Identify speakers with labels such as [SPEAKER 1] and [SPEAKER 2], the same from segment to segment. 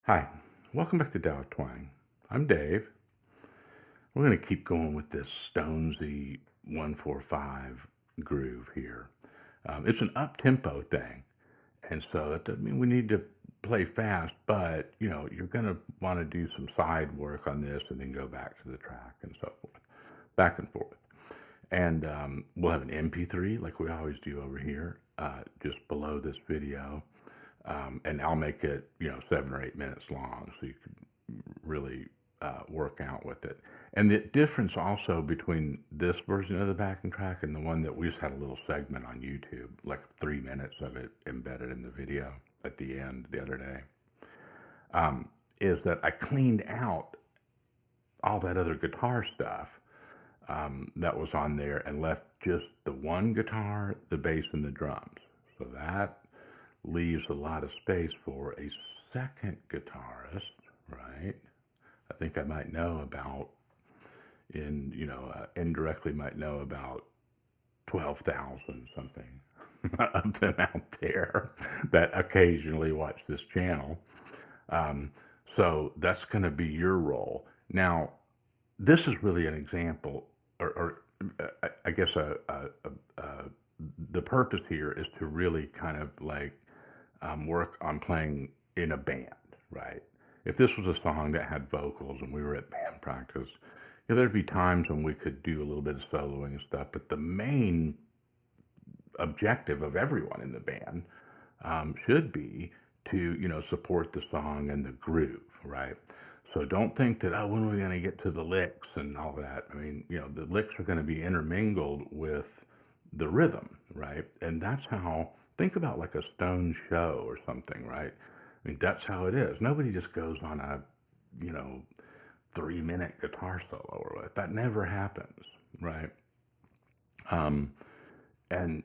[SPEAKER 1] Hi, welcome back to Tao Twang. I'm Dave. We're going to keep going with this Stonesy 145 groove here. It's an up-tempo thing, and so that doesn't mean we need to play fast, but you're going to want to do some side work on this and then go back to the track and so forth, back and forth. And we'll have an MP3 like we always do over here, just below this video. And I'll make it, 7 or 8 minutes long, so you can really work out with it. And the difference also between this version of the backing track and the one that we just had a little segment on YouTube, like 3 minutes of it embedded in the video at the end the other day, is that I cleaned out all that other guitar stuff that was on there and left just the one guitar, the bass, and the drums. So that leaves a lot of space for a second guitarist, right? I think I might know about, indirectly might know about 12,000 something of them out there that occasionally watch this channel. So that's going to be your role. Now, this is really an example, or I guess the purpose here is to really kind of like work on playing in a band, right? If this was a song that had vocals and we were at band practice, there'd be times when we could do a little bit of soloing and stuff, but the main objective of everyone in the band should be to, support the song and the groove, right? So don't think that, when are we going to get to the licks and all that? I mean, the licks are going to be intermingled with the rhythm, right? And that's how, think about like a Stone show or something, right? I mean, that's how it is. Nobody just goes on a, 3-minute guitar solo or what. That never happens, right? And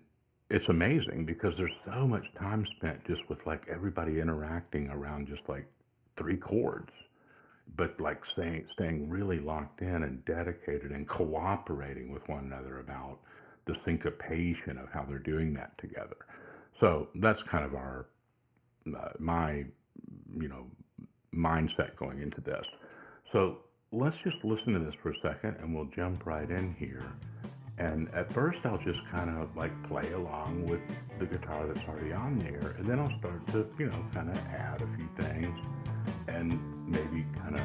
[SPEAKER 1] it's amazing because there's so much time spent just with like everybody interacting around just like 3 chords, but like staying really locked in and dedicated and cooperating with one another about the syncopation of how they're doing that together. So that's kind of our my mindset going into this. So let's just listen to this for a second and we'll jump right in here. And at first I'll just kind of like play along with the guitar that's already on there, and then I'll start to kind of add a few things and maybe kind of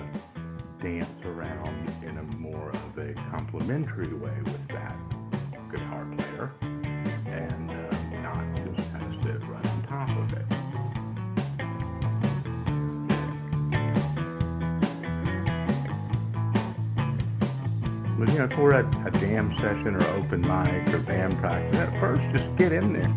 [SPEAKER 1] dance around in a more of a complementary way with that guitar player, and not just kind of sit right on top of it. But if we're at a jam session or open mic or band practice, at first just get in there.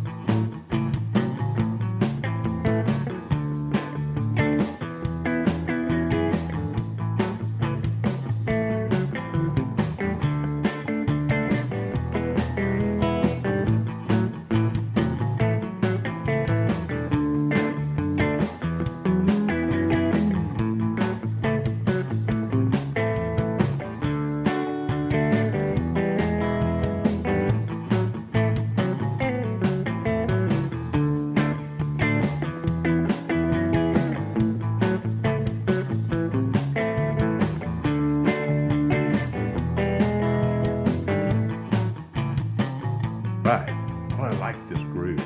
[SPEAKER 1] Right. Oh, I like this groove.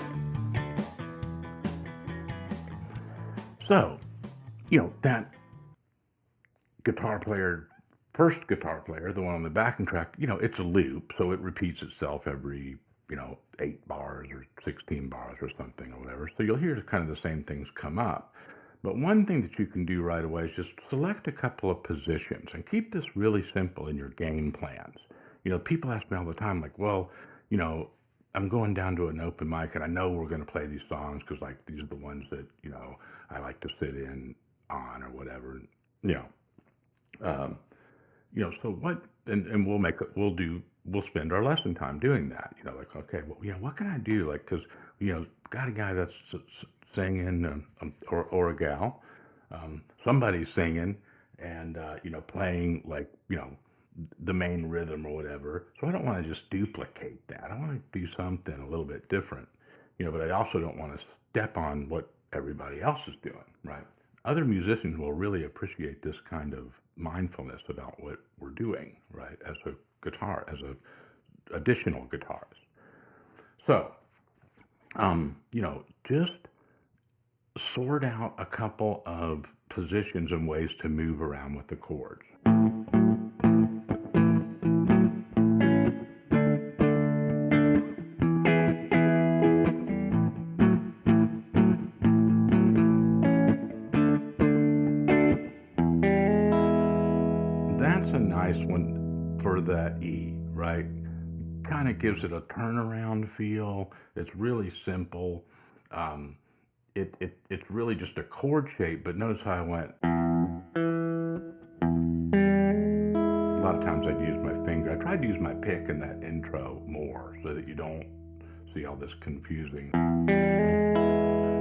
[SPEAKER 1] So, that guitar player, first guitar player, the one on the backing track, it's a loop, so it repeats itself every, 8 bars or 16 bars or something or whatever. So you'll hear kind of the same things come up. But one thing that you can do right away is just select a couple of positions and keep this really simple in your game plans. People ask me all the time, like, well, I'm going down to an open mic and I know we're going to play these songs because like these are the ones that, I like to sit in on or whatever, so what, and we'll spend our lesson time doing that, like, okay, well, what can I do? Like, cause, got a guy that's singing, or a gal, somebody's singing and, playing like, the main rhythm or whatever. So I don't want to just duplicate that. I want to do something a little bit different, but I also don't want to step on what everybody else is doing, right? other musicians will really appreciate this kind of mindfulness about what we're doing, right? As a guitar, as a additional guitarist. So, just sort out a couple of positions and ways to move around with the chords. That's a nice one for that E, right? Kind of gives it a turnaround feel. It's really simple. Um, it's really just a chord shape, but notice how I went. A lot of times I'd use my finger. I tried to use my pick in that intro more so that you don't see all this confusing.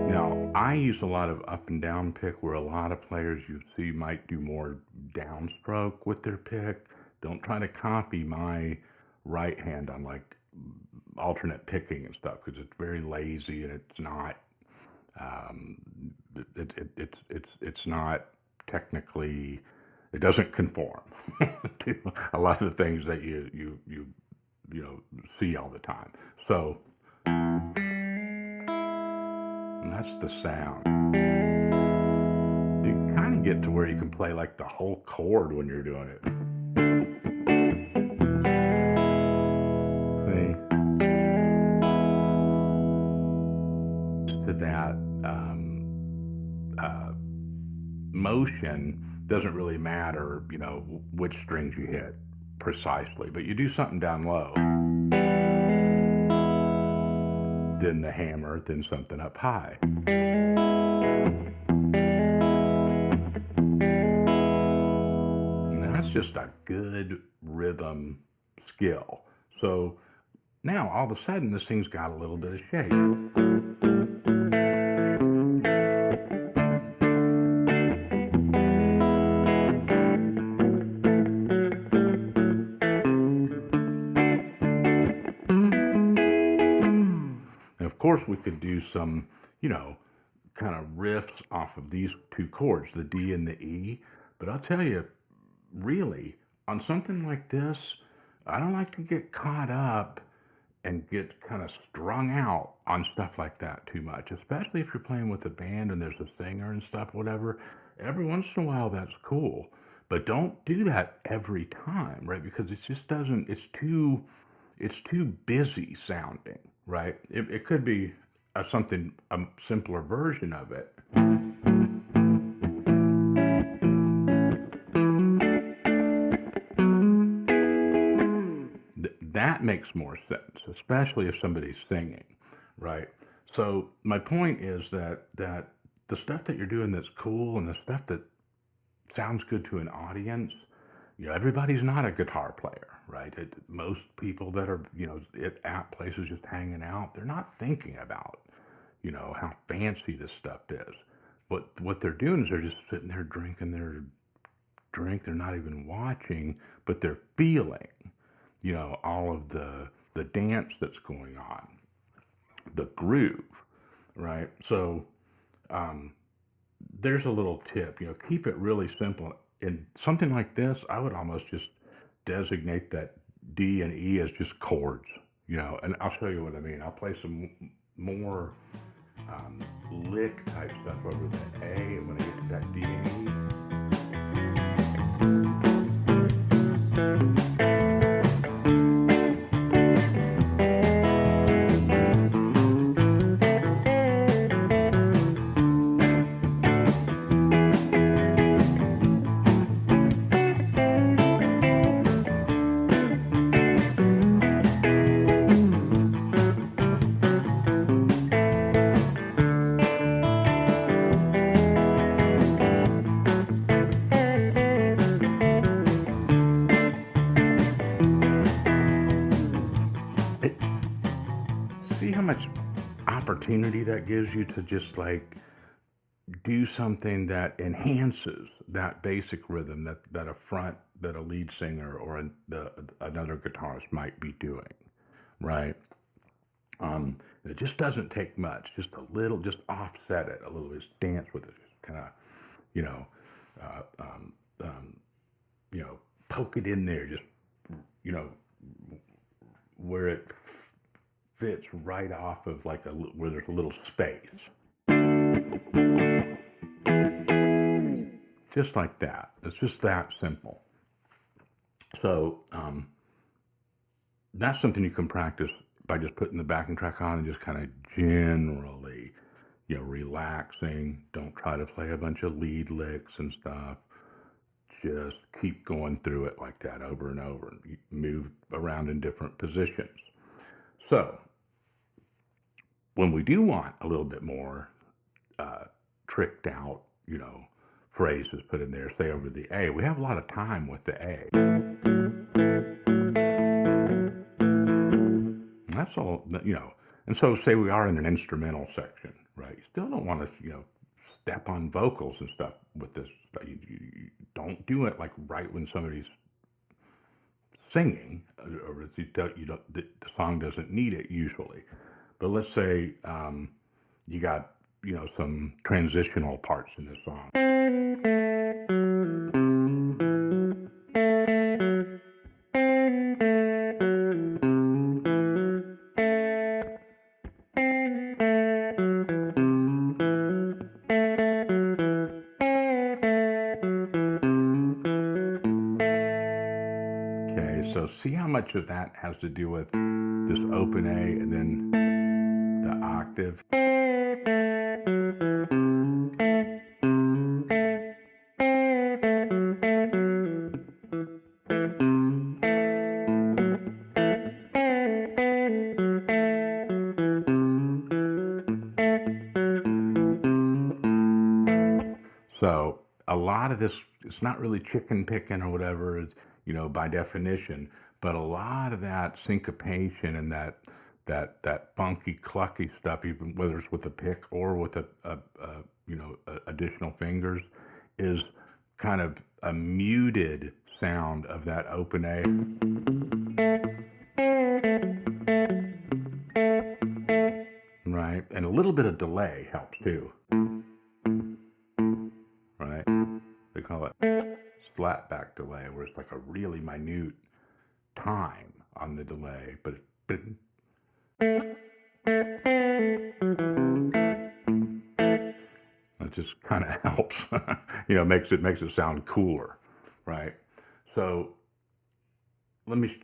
[SPEAKER 1] Now, I use a lot of up and down pick where a lot of players you see might do more downstroke with their pick. Don't try to copy my right hand on like alternate picking and stuff because it's very lazy and it's not it's not technically, it doesn't conform to a lot of the things that you see all the time. So and that's the sound. You kind of get to where you can play like the whole chord when you're doing it. To that motion doesn't really matter, which strings you hit precisely, but you do something down low, then the hammer, then something up high. And that's just a good rhythm skill. So now all of a sudden this thing's got a little bit of shape. And of course we could do some, kind of riffs off of these two chords, the D and the E. But I'll tell you, really, on something like this, I don't like to get caught up and get kind of strung out on stuff like that too much, especially if you're playing with a band and there's a singer and stuff, whatever. Every once in a while, that's cool. But don't do that every time, right? Because it just doesn't, it's too busy sounding, right? It could be a simpler version of it. That makes more sense, especially if somebody's singing, right? So my point is that the stuff that you're doing that's cool and the stuff that sounds good to an audience, everybody's not a guitar player, right? Most people that are, at places just hanging out, they're not thinking about, how fancy this stuff is. What they're doing is they're just sitting there drinking their drink. They're not even watching, but they're feeling, all of the dance that's going on, the groove, right? So there's a little tip, keep it really simple. In something like this, I would almost just designate that D and E as just chords, and I'll show you what I mean. I'll play some more lick type stuff over the A, and when I get to that D and E, see how much opportunity that gives you to just like do something that enhances that basic rhythm that a lead singer or another guitarist might be doing, right? It just doesn't take much, just a little, just offset it a little, just dance with it, just kind of you know, uh, um, um, you know, poke it in there, just, you know, where it fits right off of like where there's a little space. Just like that. It's just that simple. So that's something you can practice by just putting the backing track on and just kind of generally, you know, relaxing. Don't try to play a bunch of lead licks and stuff. Just keep going through it like that over and over. You move around in different positions. So when we do want a little bit more tricked out, you know, phrases put in there, say over the A, we have a lot of time with the A. That's all, you know. And so say we are in an instrumental section, right? You still don't want to, you know, step on vocals and stuff with this. You don't do it like right when somebody's singing, or you don't, the song doesn't need it usually. But let's say you got, you know, some transitional parts in the song. Okay, so see how much of that has to do with this open A and then the octave. So a lot of this, it's not really chicken picking or whatever, it's, you know, by definition, but a lot of that syncopation and that funky clucky stuff, even whether it's with a pick or with a you know, additional fingers, is kind of a muted sound of that open A. Right, and a little bit of delay helps too. Right, they call it slapback delay, where it's like a really minute time on the delay, but it just kind of helps, you know, makes it sound cooler, right? So let me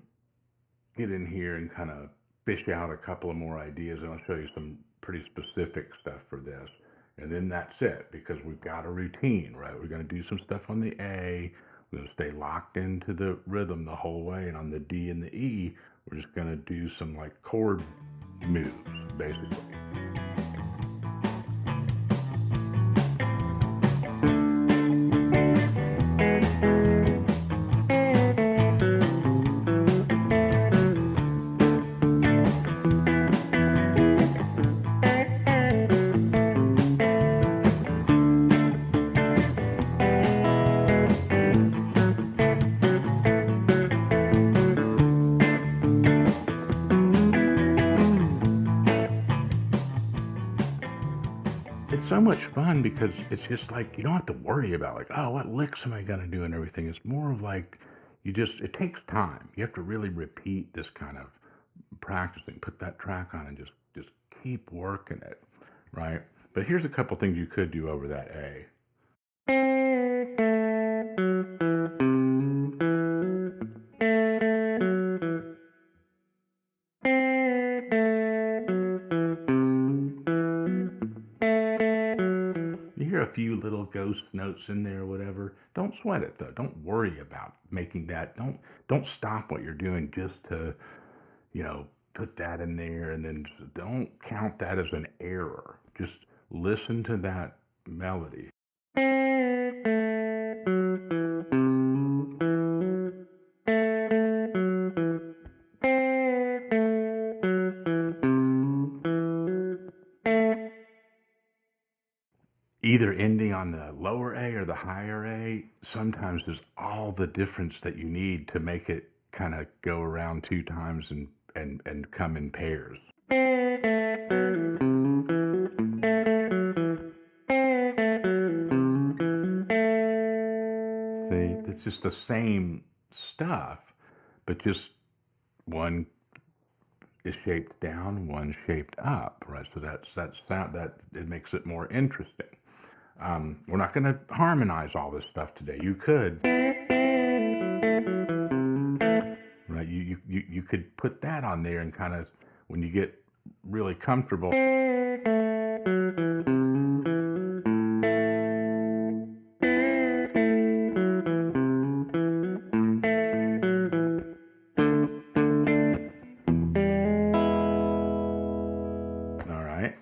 [SPEAKER 1] get in here and kind of fish out a couple of more ideas, and I'll show you some pretty specific stuff for this. And then that's it, because we've got a routine, right? We're going to do some stuff on the A. We're going to stay locked into the rhythm the whole way. And on the D and the E, we're just going to do some like chord moves, basically. It's so much fun because it's just like you don't have to worry about like, oh, what licks am I gonna do and everything. It's more of like it takes time. You have to really repeat this kind of practicing, put that track on and just keep working it, right? But here's a couple things you could do over that A. You hear a few little ghost notes in there or whatever. Don't sweat it though. Don't worry about making that. Don't stop what you're doing just to, you know, put that in there, and then don't count that as an error. Just listen to that melody. Either ending on the lower A or the higher A sometimes is all the difference that you need to make it kind of go around two times and come in pairs. It's just the same stuff, but just one is shaped down, one shaped up, right? So that sound, that it makes it more interesting. We're not going to harmonize all this stuff today. You could, right? You could put that on there and kind of, when you get really comfortable. All right.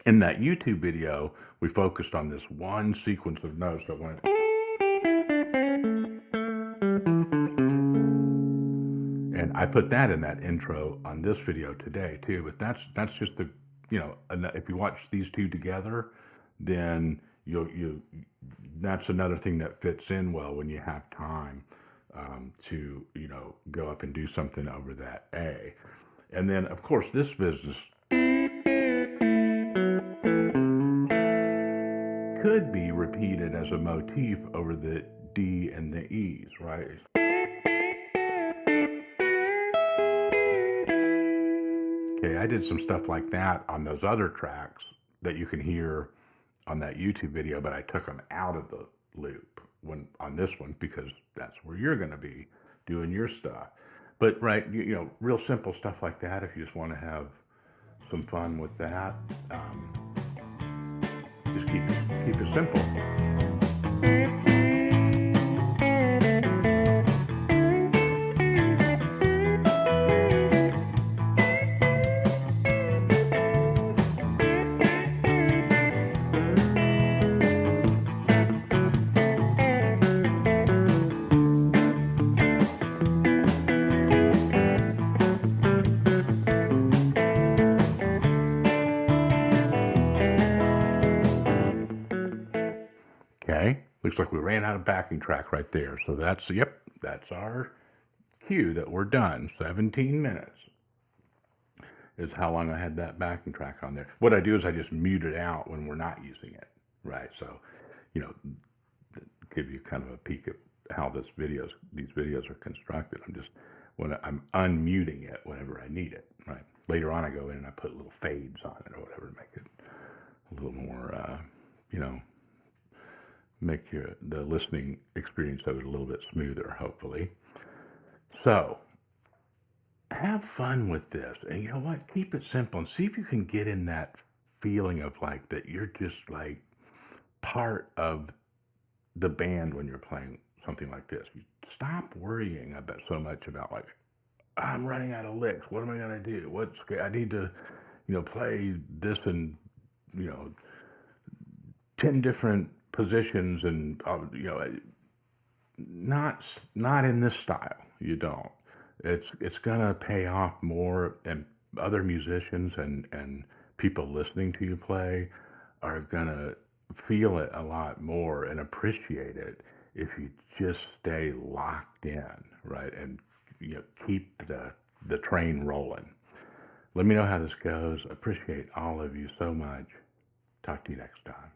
[SPEAKER 1] In that YouTube video, we focused on this one sequence of notes that went. And I put that in that intro on this video today too, but that's just the, if you watch these two together, then that's another thing that fits in well when you have time to, go up and do something over that A. And then of course this business could be repeated as a motif over the D and the E's, right? Okay, I did some stuff like that on those other tracks that you can hear on that YouTube video, but I took them out of the loop on this one because that's where you're going to be doing your stuff. But right, real simple stuff like that. If you just want to have some fun with that, just keep it simple. Okay, looks like we ran out of backing track right there. So that's our cue that we're done. 17 minutes is how long I had that backing track on there. What I do is I just mute it out when we're not using it, right? So, give you kind of a peek at how these videos are constructed. I'm unmuting it whenever I need it, right? Later on I go in and I put little fades on it or whatever to make it a little more, make the listening experience of it a little bit smoother, hopefully. So have fun with this, and you know what? Keep it simple and see if you can get in that feeling of like that you're just like part of the band when you're playing something like this. You stop worrying about so much about like, I'm running out of licks. What am I gonna do? I need to, play this in, 10 different positions, and not in this style. You don't. It's gonna pay off more, and other musicians and people listening to you play are gonna feel it a lot more and appreciate it if you just stay locked in, right? And keep the train rolling. Let me know how this goes. Appreciate all of you so much. Talk to you next time.